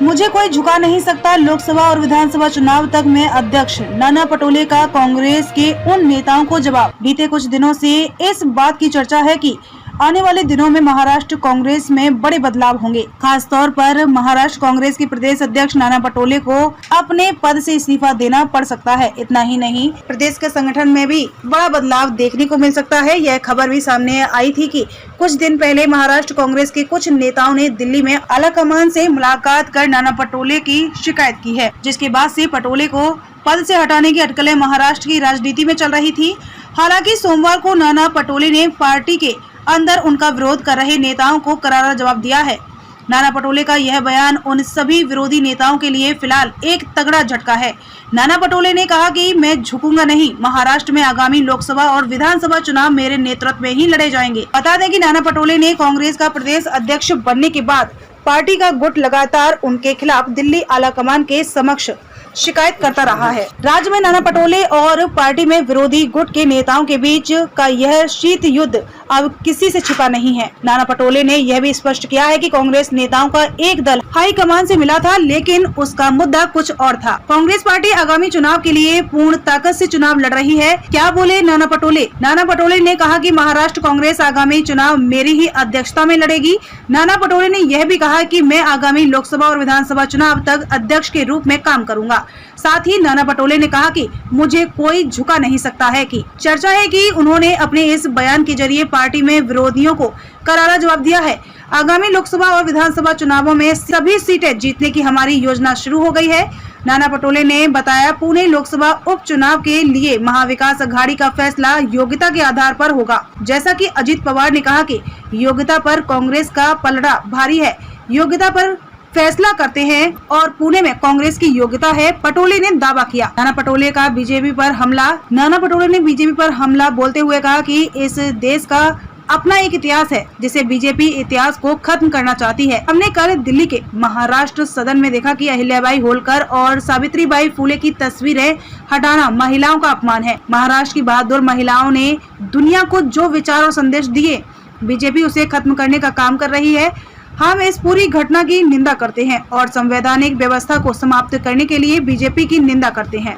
मुझे कोई झुका नहीं सकता। लोकसभा और विधानसभा चुनाव तक मैं अध्यक्ष। नाना पटोले का कांग्रेस के उन नेताओं को जवाब। बीते कुछ दिनों से इस बात की चर्चा है कि आने वाले दिनों में महाराष्ट्र कांग्रेस में बड़े बदलाव होंगे। खास तौर पर महाराष्ट्र कांग्रेस के प्रदेश अध्यक्ष नाना पटोले को अपने पद से इस्तीफा देना पड़ सकता है। इतना ही नहीं, प्रदेश के संगठन में भी बड़ा बदलाव देखने को मिल सकता है। यह खबर भी सामने आई थी कि कुछ दिन पहले महाराष्ट्र कांग्रेस के कुछ नेताओं ने दिल्ली में आलाकमान से मुलाकात कर नाना पटोले की शिकायत की है, जिसके बाद से पटोले को पद से हटाने की अटकलें महाराष्ट्र की राजनीति में चल रही थी। हालांकि सोमवार को नाना पटोले ने पार्टी के अंदर उनका विरोध कर रहे नेताओं को करारा जवाब दिया है। नाना पटोले का यह बयान उन सभी विरोधी नेताओं के लिए फिलहाल एक तगड़ा झटका है। नाना पटोले ने कहा कि मैं झुकूंगा नहीं। महाराष्ट्र में आगामी लोकसभा और विधानसभा चुनाव मेरे नेतृत्व में ही लड़े जाएंगे। बता दें कि नाना पटोले ने कांग्रेस का प्रदेश अध्यक्ष बनने के बाद पार्टी का गुट लगातार उनके खिलाफ दिल्ली आलाकमान के समक्ष शिकायत करता रहा है। राज्य में नाना पटोले और पार्टी में विरोधी गुट के नेताओं के बीच का यह शीत युद्ध अब किसी से छिपा नहीं है। नाना पटोले ने यह भी स्पष्ट किया है कि कांग्रेस नेताओं का एक दल हाईकमान से मिला था, लेकिन उसका मुद्दा कुछ और था। कांग्रेस पार्टी आगामी चुनाव के लिए पूर्ण ताकत से चुनाव लड़ रही है। क्या बोले नाना पटोले? नाना पटोले ने कहा कि महाराष्ट्र कांग्रेस आगामी चुनाव मेरी ही अध्यक्षता में लड़ेगी। नाना पटोले ने यह भी कहा कि मैं आगामी लोकसभा और विधानसभा चुनाव तक अध्यक्ष के रूप में काम करूंगा। साथ ही नाना पटोले ने कहा कि मुझे कोई झुका नहीं सकता है। कि चर्चा है कि उन्होंने अपने इस बयान के जरिए पार्टी में विरोधियों को करारा जवाब दिया है। आगामी लोकसभा और विधानसभा चुनावों में सभी सीटें जीतने की हमारी योजना शुरू हो गई है। नाना पटोले ने बताया, पुणे लोकसभा उपचुनाव के लिए महाविकास अघाड़ी का फैसला योग्यता के आधार पर होगा। जैसा कि अजित पवार ने कहा कि योग्यता पर कांग्रेस का पलड़ा भारी है। योग्यता पर फैसला करते हैं और पुणे में कांग्रेस की योग्यता है, पटोले ने दावा किया। नाना पटोले ने बीजेपी पर हमला बोलते हुए कहा कि इस देश का अपना एक इतिहास है जिसे बीजेपी इतिहास को खत्म करना चाहती है। हमने कल दिल्ली के महाराष्ट्र सदन में देखा कि अहिल्याबाई होलकर और सावित्रीबाई फुले की तस्वीरें हटाना महिलाओं का अपमान है। महाराष्ट्र की बहादुर महिलाओं ने दुनिया को जो विचार और संदेश दिए, बीजेपी उसे खत्म करने का काम कर रही है। हम इस पूरी घटना की निंदा करते हैं और संवैधानिक व्यवस्था को समाप्त करने के लिए बीजेपी की निंदा करते हैं।